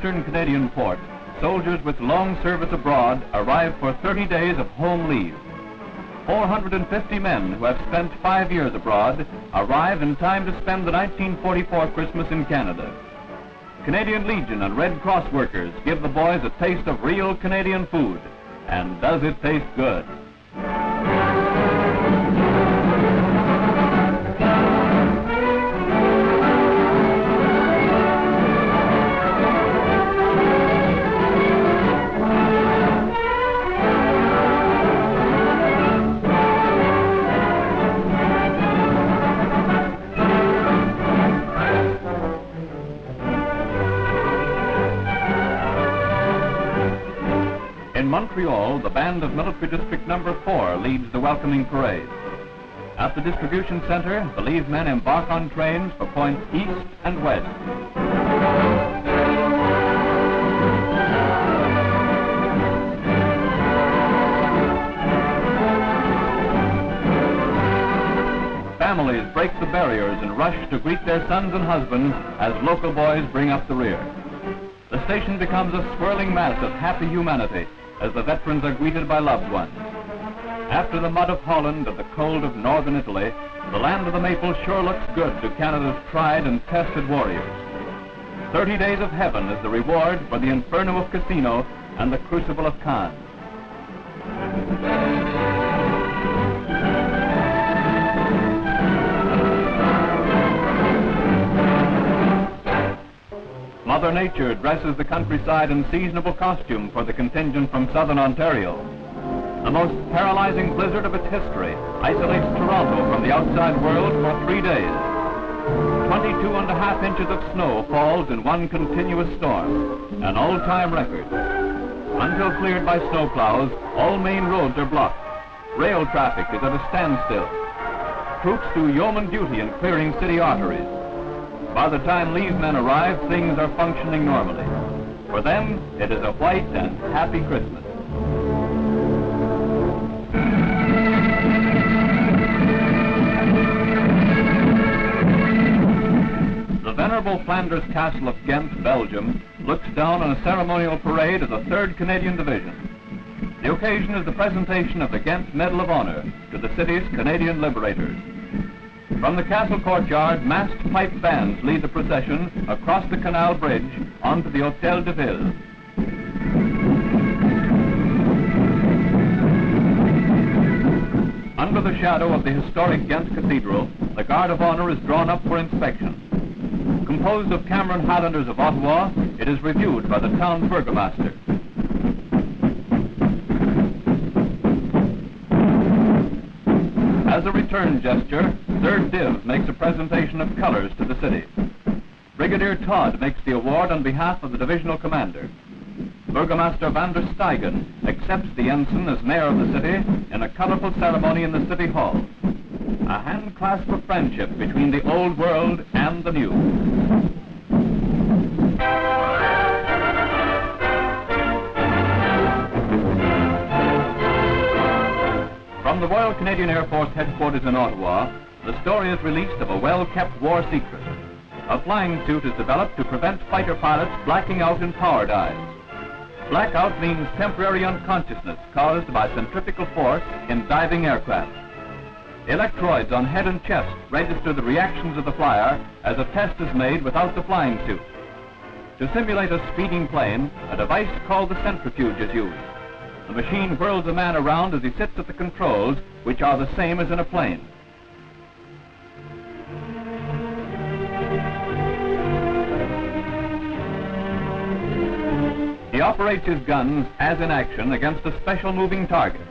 western Canadian port, soldiers with long service abroad arrive for 30 days of home leave. 450 men who have spent 5 years abroad arrive in time to spend the 1944 Christmas in Canada. Canadian Legion and Red Cross workers give the boys a taste of real Canadian food. And does it taste good? In Montreal, the band of Military District Number 4 leads the welcoming parade. At the distribution center, the leave men embark on trains for points east and west. Families break the barriers and rush to greet their sons and husbands as local boys bring up the rear. The station becomes a swirling mass of happy humanity as the veterans are greeted by loved ones. After the mud of Holland and the cold of northern Italy, the land of the maple sure looks good to Canada's tried and tested warriors. 30 days of heaven is the reward for the inferno of Casino and the crucible of Cannes. Mother Nature dresses the countryside in seasonable costume for the contingent from southern Ontario. The most paralyzing blizzard of its history isolates Toronto from the outside world for 3 days. 22.5 inches of snow falls in one continuous storm, an all-time record. Until cleared by snowplows, all main roads are blocked. Rail traffic is at a standstill. Troops do yeoman duty in clearing city arteries. By the time leave men arrive, things are functioning normally. For them, it is a white and happy Christmas. The venerable Flanders Castle of Ghent, Belgium, looks down on a ceremonial parade of the 3rd Canadian Division. The occasion is the presentation of the Ghent Medal of Honor to the city's Canadian liberators. From the castle courtyard, masked pipe bands lead the procession across the canal bridge onto the Hôtel de Ville. Under the shadow of the historic Ghent Cathedral, the Guard of Honor is drawn up for inspection. Composed of Cameron Highlanders of Ottawa, it is reviewed by the town burgomaster. As a return gesture, 3rd Div makes a presentation of colors to the city. Brigadier Todd makes the award on behalf of the divisional commander. Burgomaster van der Steigen accepts the ensign as mayor of the city in a colorful ceremony in the city hall. A handclasp of friendship between the old world and the new. From the Royal Canadian Air Force headquarters in Ottawa, the story is released of a well-kept war secret. A flying suit is developed to prevent fighter pilots blacking out in power dives. Blackout means temporary unconsciousness caused by centrifugal force in diving aircraft. Electrodes on head and chest register the reactions of the flyer as a test is made without the flying suit. To simulate a speeding plane, a device called the centrifuge is used. The machine whirls a man around as he sits at the controls, which are the same as in a plane. He operates his guns as in action against a special moving target.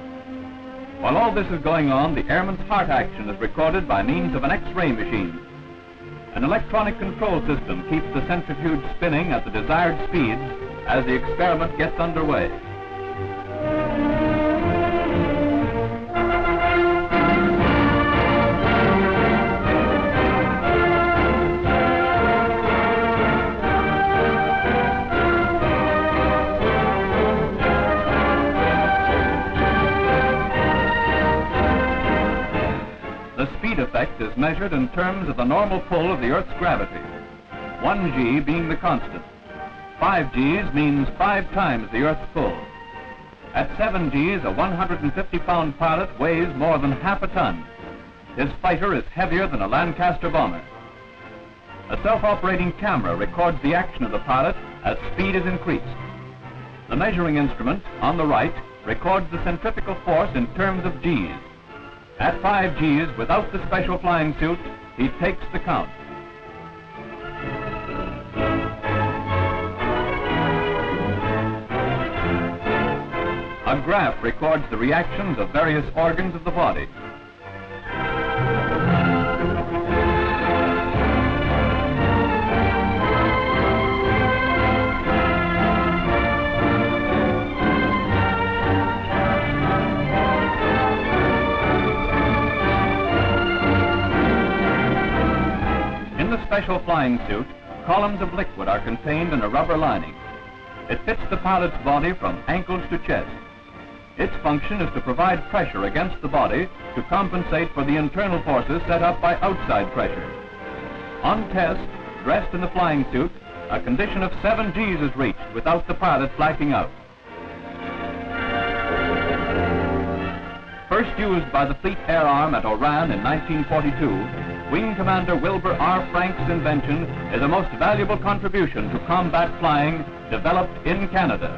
While all this is going on, the airman's heart action is recorded by means of an X-ray machine. An electronic control system keeps the centrifuge spinning at the desired speeds as the experiment gets underway. The speed effect is measured in terms of the normal pull of the Earth's gravity, 1g being the constant. 5 Gs means 5 times the Earth's pull. At 7 Gs, a 150-pound pilot weighs more than half a ton. His fighter is heavier than a Lancaster bomber. A self-operating camera records the action of the pilot as speed is increased. The measuring instrument, on the right, records the centrifugal force in terms of Gs. At 5 Gs, without the special flying suit, he takes the count. A graph records the reactions of various organs of the body. In the special flying suit, columns of liquid are contained in a rubber lining. It fits the pilot's body from ankles to chest. Its function is to provide pressure against the body to compensate for the internal forces set up by outside pressure. On test, dressed in the flying suit, a condition of 7 Gs is reached without the pilot blacking out. First used by the Fleet Air Arm at Oran in 1942, Wing Commander Wilbur R. Frank's invention is a most valuable contribution to combat flying developed in Canada.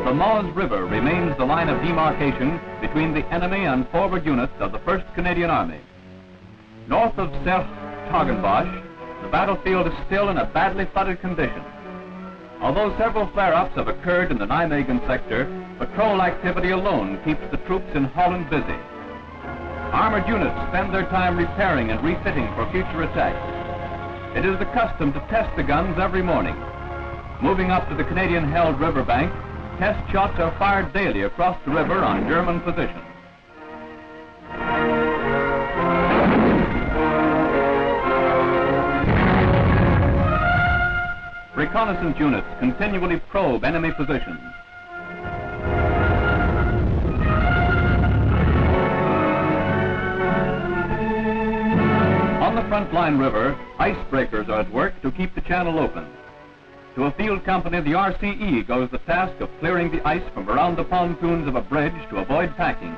The Moz River remains the line of demarcation between the enemy and forward units of the 1st Canadian Army. North of Serre-Taugenbosch, the battlefield is still in a badly flooded condition. Although several flare-ups have occurred in the Nijmegen sector, patrol activity alone keeps the troops in Holland busy. Armored units spend their time repairing and refitting for future attacks. It is the custom to test the guns every morning. Moving up to the Canadian-held riverbank, test shots are fired daily across the river on German positions. Reconnaissance units continually probe enemy positions. On the Frontline River, icebreakers are at work to keep the channel open. To a field company, the RCE goes the task of clearing the ice from around the pontoons of a bridge to avoid packing.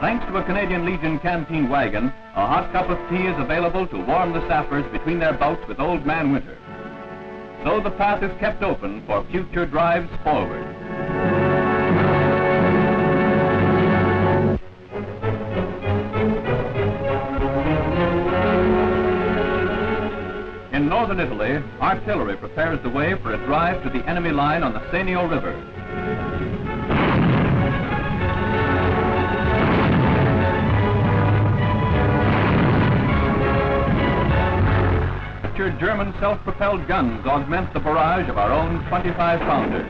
Thanks to a Canadian Legion canteen wagon, a hot cup of tea is available to warm the sappers between their bouts with Old Man Winter. So the path is kept open for future drives forward. In northern Italy, artillery prepares the way for a drive to the enemy line on the Senio River. German self-propelled guns augment the barrage of our own 25-pounder.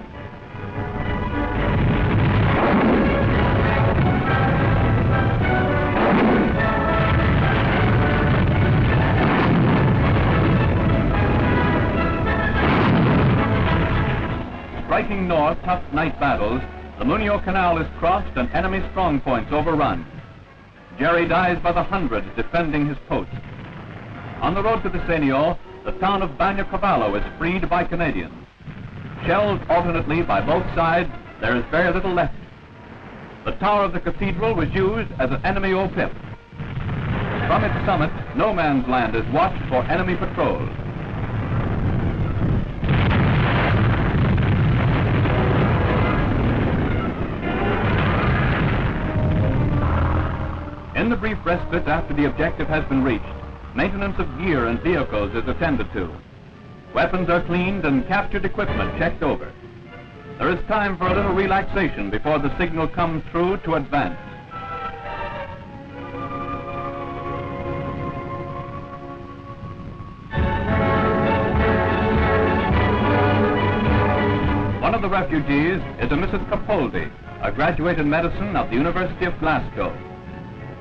Striking north tough night battles, the Munio Canal is crossed and enemy strong points overrun. Jerry dies by the hundreds defending his post. On the road to the Senio, the town of Bagnacavallo is freed by Canadians. Shelled alternately by both sides, there is very little left. The tower of the cathedral was used as an enemy OPIP. From its summit, no man's land is watched for enemy patrols. In the brief respite after the objective has been reached, maintenance of gear and vehicles is attended to. Weapons are cleaned and captured equipment checked over. There is time for a little relaxation before the signal comes through to advance. One of the refugees is a Mrs. Capaldi, a graduate in medicine of the University of Glasgow.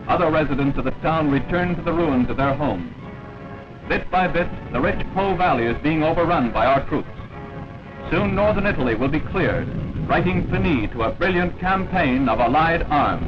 Other residents of the town return to the ruins of their homes. Bit by bit, the rich Po Valley is being overrun by our troops. Soon northern Italy will be cleared, writing finis to a brilliant campaign of Allied arms.